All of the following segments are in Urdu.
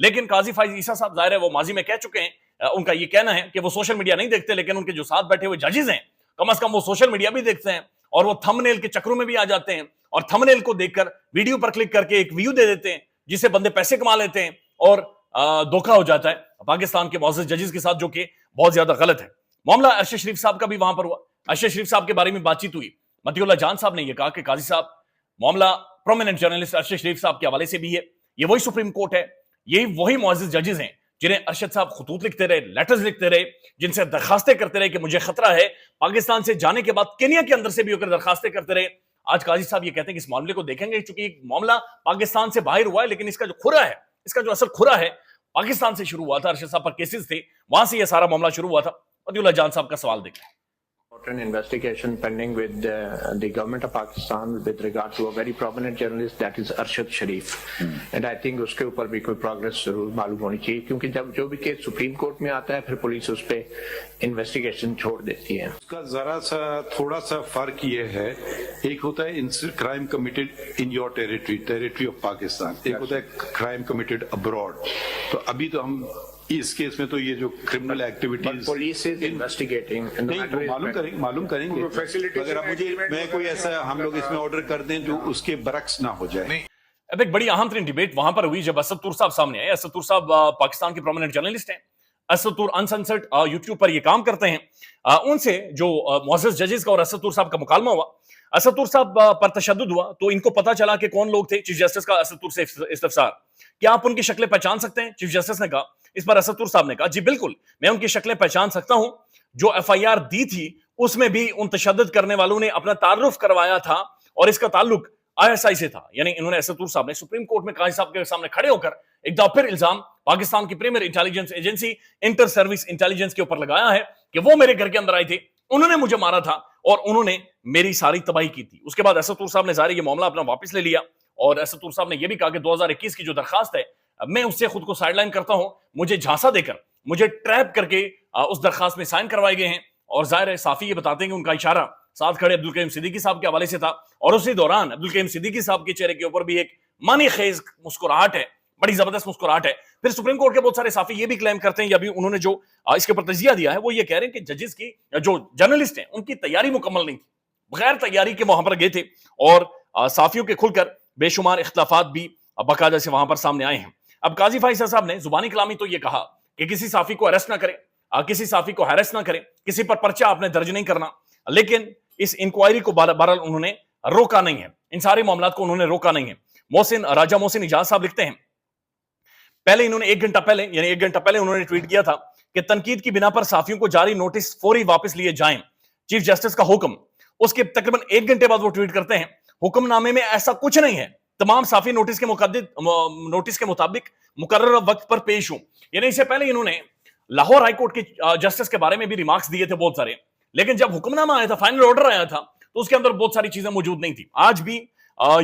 لیکن قاضی فائز عیسیٰ صاحب ظاہر ہے وہ ماضی میں کہہ چکے ہیں، ان کا یہ کہنا ہے کہ وہ سوشل میڈیا نہیں دیکھتے، لیکن ان کے جو ساتھ بیٹھے ہوئے ججز ہیں کم از کم وہ سوشل میڈیا بھی دیکھتے ہیں اور وہ تھم نیل کے چکروں میں بھی آ جاتے ہیں اور تھم نیل کو دیکھ کر ویڈیو پر کلک کر کے ایک ویو دے دیتے ہیں جس سے بندے پیسے کما لیتے ہیں اور دھوکہ ہو جاتا ہے پاکستان کے معزز ججز کے ساتھ، جو کہ بہت زیادہ غلط ہے۔ معاملہ ارشد شریف صاحب کا بھی وہاں پر ہوا، ارشد شریف صاحب کے بارے میں بات چیت ہوئی، مطیع اللہ جان صاحب نے یہ کہا کہ قاضی صاحب معاملہ پرومیننٹ جرنلسٹ ارشد شریف صاحب کے حوالے سے بھی ہے، یہ وہی سپریم کورٹ ہے، یہی وہی معزز ججز ہیں جنہیں ارشد صاحب خطوط لکھتے رہے، لیٹرز لکھتے رہے، جن سے درخواستیں کرتے رہے کہ مجھے خطرہ ہے، پاکستان سے جانے کے بعد کینیا کے اندر سے بھی ہو کر درخواستیں کرتے رہے۔ آج قاضی صاحب یہ کہتے ہیں کہ اس معاملے کو دیکھیں گے، چونکہ ایک معاملہ پاکستان سے باہر ہوا ہے، لیکن اس کا جو کھرا ہے، اس کا جو اصل کھرا ہے پاکستان سے شروع ہوا تھا، ارشد صاحب پر کیسز تھے، وہاں سے یہ سارا معاملہ شروع ہوا تھا۔ مطیع اللہ جان صاحب کا سوال دیکھیں۔ An investigation pending with the government of Pakistan with regard to a very prominent journalist, that is Arshad Sharif. And I think اس کے اوپر بھی کوئی پروگرس ضرور معلوم ہونی چاہیے، کیونکہ جب جو بھی کیس سپریم کورٹ میں آتا ہے پھر پولیس اس پہ انویسٹیگیشن چھوڑ دیتی ہے۔ اس کا ذرا سا تھوڑا سا فرق یہ ہے، ایک ہوتا ہے crime committed in your territory of Pakistan, ایک ہوتا ہے کرائم کمیٹڈ ابراڈ۔ تو ابھی تو ہم اس کیس میں تو یہ جو criminal activities police is investigating, معلوم کریں گے، اگر اب مجھے میں کوئی ایسا ہم لوگ اس میں آرڈر کر دیں جو اس کے برعکس نہ ہو جائے۔ اب ایک بڑی اہم ترین ڈیبیٹ وہاں پر ہوئی جب اسد طور صاحب سامنے آئے۔ اسد طور صاحب پاکستان کے پرومیننٹ جرنلسٹ ہیں، اسد طور انسنسرڈ یوٹیوب پر یہ کام کرتے ہیں۔ ان سے جو معزز ججز کا اور اسد طور صاحب کا مکالمہ ہوا، اسد طور صاحب پر تشدد ہوا تو ان کو پتا چلا کہ کون لوگ تھے۔ چیف جسٹس کا اسد طور سے استفسار، کیا آپ ان کی شکلیں پہچان سکتے ہیں؟ چیف جسٹس نے کہا، اس پر اسد طور صاحب نے کہا جی بالکل میں ان کی شکلیں پہچان سکتا ہوں، جو ایف آئی آر دی تھی اس میں بھی ان تشدد کرنے والوں نے اپنا تعارف کروایا تھا اور اس کا تعلق آئی ایس آئی سے تھا۔ یعنی انہوں نے اسد طور صاحب نے سپریم کورٹ میں قاضی صاحب کے سامنے کھڑے ہو کر ایک دفعہ پھر الزام پاکستان کی premier intelligence agency inter service intelligence کے اوپر لگایا ہے کہ وہ میرے گھر کے اندر آئے تھے، انہوں نے مجھے مارا تھا اور انہوں نے میری ساری تباہی کی تھی۔ اس کے بعد اسد طور صاحب نے ظاہر یہ معاملہ اپنا واپس لے لیا اور اسد طور صاحب نے یہ بھی کہا کہ 2021 کی جو درخواست ہے میں اس سے خود کو سائیڈ لائن کرتا ہوں، مجھے جھانسا دے کر مجھے ٹریپ کر کے اس درخواست میں سائن کروائے گئے ہیں۔ اور ظاہر ہے صافی یہ بتاتے ہیں کہ ان کا اشارہ ساتھ کھڑے عبدالکریم صدیقی صاحب کے حوالے سے تھا اور اسی دوران عبدالکریم صدیقی صاحب کے چہرے کے اوپر بھی ایک معنی خیز مسکراہٹ ہے، بڑی زبردست مسکراہٹ ہے۔ پھر سپریم کورٹ کے بہت سارے صافی یہ بھی کلیم کرتے ہیں یا بھی انہوں نے جو اس کے اوپر تجزیہ دیا ہے وہ یہ کہہ رہے ہیں کہ ججز کی جو جرنلسٹ ہیں ان کی تیاری مکمل نہیں تھی، بغیر تیاری کے وہاں پر گئے تھے اور صافیوں کے کھل کر بے شمار اختلافات بھی باقاعدہ سے وہاں پر سامنے آئے ہیں۔ اب قاضی فائز صاحب نے زبانی کلامی تو یہ کہا کہ کسی صحافی کو اریسٹ نہ کریں، کسی صحافی کو ہیرس نہ کریں، کسی پر پرچہ آپ نے درج نہیں کرنا، لیکن اس انکوائری کو بہرحال انہوں نے روکا نہیں ہے، ان سارے معاملات کو انہوں نے روکا نہیں ہے۔ راجہ محسن اجاز صاحب لکھتے ہیں پہلے انہوں نے ایک گھنٹہ پہلے انہوں نے ٹویٹ کیا تھا کہ تنقید کی بنا پر صحافیوں کو جاری نوٹس فوری واپس لیے جائیں، چیف جسٹس کا حکم۔ اس کے تقریباً ایک گھنٹے بعد وہ ٹویٹ کرتے ہیں حکم نامے میں ایسا کچھ نہیں ہے، تمام صحافی نوٹس کے مطابق مقررہ وقت پر پیش ہوں۔ یعنی اس سے پہلے انہوں نے لاہور ہائی کورٹ کے جسٹس کے بارے میں بھی ریمارکس دیے تھے بہت سارے، لیکن جب حکم نامہ آیا تھا، فائنل آرڈر آیا تھا تو اس کے اندر بہت ساری چیزیں موجود نہیں تھی۔ آج بھی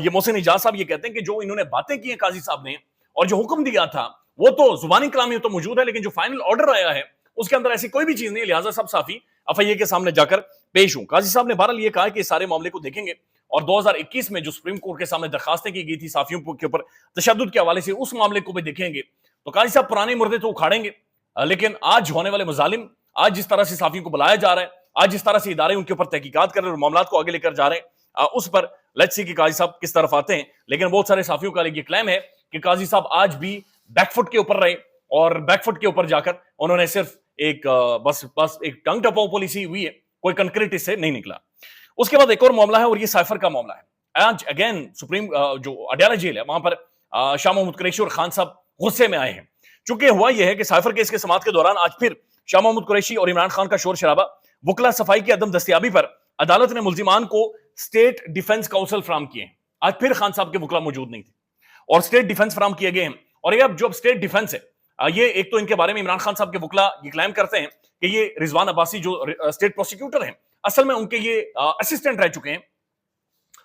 یہ محسن اجاز صاحب یہ کہتے ہیں کہ جو انہوں نے باتیں کی ہیں قاضی صاحب نے اور جو حکم دیا تھا وہ تو زبانی کلامی تو موجود ہے، لیکن جو فائنل آرڈر آیا ہے اس کے اندر ایسی کوئی بھی چیز نہیں، لہٰذا سب صحافی ایف آئی اے کے سامنے جا کر پیش ہوں۔ قاضی صاحب نے بہرحال یہ کہا کہ اس سارے معاملے کو دیکھیں گے اور 2021 میں جو سپریم کورٹ کے سامنے درخواستیں کی گئی تھی صحافیوں کے اوپر تشدد کے حوالے سے، اس معاملے کو بھی دیکھیں گے۔ تو قاضی صاحب پرانے مردے تو اکھاڑیں گے، لیکن آج ہونے والے مظالم، آج جس طرح سے صحافیوں کو بلایا جا رہا ہے، آج جس طرح سے ادارے ان کے اوپر تحقیقات کر رہے ہیں اور معاملات کو آگے لے کر جا رہے ہیں، اس پر لیٹس سی کہ قاضی صاحب کس طرف آتے ہیں۔ لیکن بہت سارے صحافیوں کا یہ کلیم ہے کہ قاضی صاحب آج بھی بیک فٹ کے اوپر رہے اور بیک فٹ کے اوپر جا کر انہوں نے صرف ایک بس ایک ٹنگ ٹپاؤ پالیسی ہوئی ہے، کوئی کنکریٹ اس سے نہیں نکلا۔ اس کے بعد ایک اور معاملہ ہے اور یہ سائفر کا معاملہ ہے۔ آج اگین سپریم جو اڈیالہ جیل ہے وہاں پر شاہ محمود قریشی اور خان صاحب غصے میں آئے ہیں، چونکہ ہوا یہ ہے کہ سائفر کیس کے سماعت کے دوران آج پھر شاہ محمود قریشی اور عمران خان کا شور شرابہ، وکلا صفائی کی عدم دستیابی پر عدالت نے ملزمان کو اسٹیٹ ڈیفنس کاؤنسل فراہم کیے ہیں۔ آج پھر خان صاحب کے وکلا موجود نہیں تھے اور اسٹیٹ ڈیفنس فراہم کیے گئے ہیں۔ اور یہ اب جو اسٹیٹ ڈیفنس ہے، یہ ایک تو ان کے بارے میں عمران خان صاحب کے وکلا یہ کلیم کرتے ہیں کہ یہ رضوان عباسی جو اسٹیٹ پروسیکیوٹر ہیں، اصل میں ان کے یہ اسسٹنٹ رہ چکے ہیں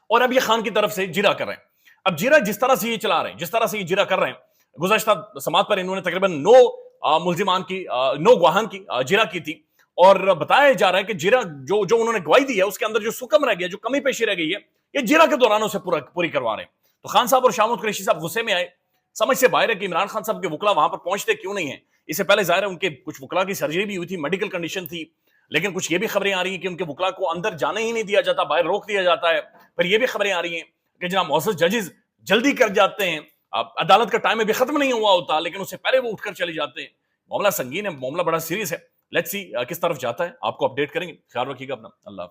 اور اب یہ خان کی طرف سے جرا کر رہے ہیں۔ اب جرا جس طرح سے یہ چلا رہے ہیں، جس طرح سے یہ جرا کر رہے ہیں، گزشتہ سماعت پر انہوں نے تقریباً 9 گواہان کی جرا کی تھی اور بتایا جا رہا ہے کہ جرا جو انہوں نے گواہی دی ہے اس کے اندر جو سکم رہ گیا، جو کمی پیشی رہ گئی ہے، یہ جرا کے دوران اسے پوری کروا رہے ہیں۔ تو خان صاحب اور شاہ محمود قریشی صاحب غصے میں آئے، سمجھ سے باہر ہے کہ عمران خان صاحب کے وکلا وہاں پر پہنچتے کیوں نہیں ہیں. اس سے پہلے ظاہر ہے ان کے کچھ وکلا کی سرجری بھی ہوئی تھی, میڈیکل کنڈیشن تھی, لیکن کچھ یہ بھی خبریں آ رہی ہیں کہ ان کے وکلا کو اندر جانے ہی نہیں دیا جاتا, باہر روک دیا جاتا ہے. پھر یہ بھی خبریں آ رہی ہیں کہ جناب معزز ججز جلدی کر جاتے ہیں, عدالت کا ٹائم ابھی ختم نہیں ہوا ہوتا لیکن اس سے پہلے وہ اٹھ کر چلے جاتے ہیں. معاملہ سنگین ہے, معاملہ بڑا سیریس ہے. لیٹس سی کس طرف جاتا ہے, آپ کو اپڈیٹ کریں گے. خیال رکھیے گا اپنا, اللہ حافظ.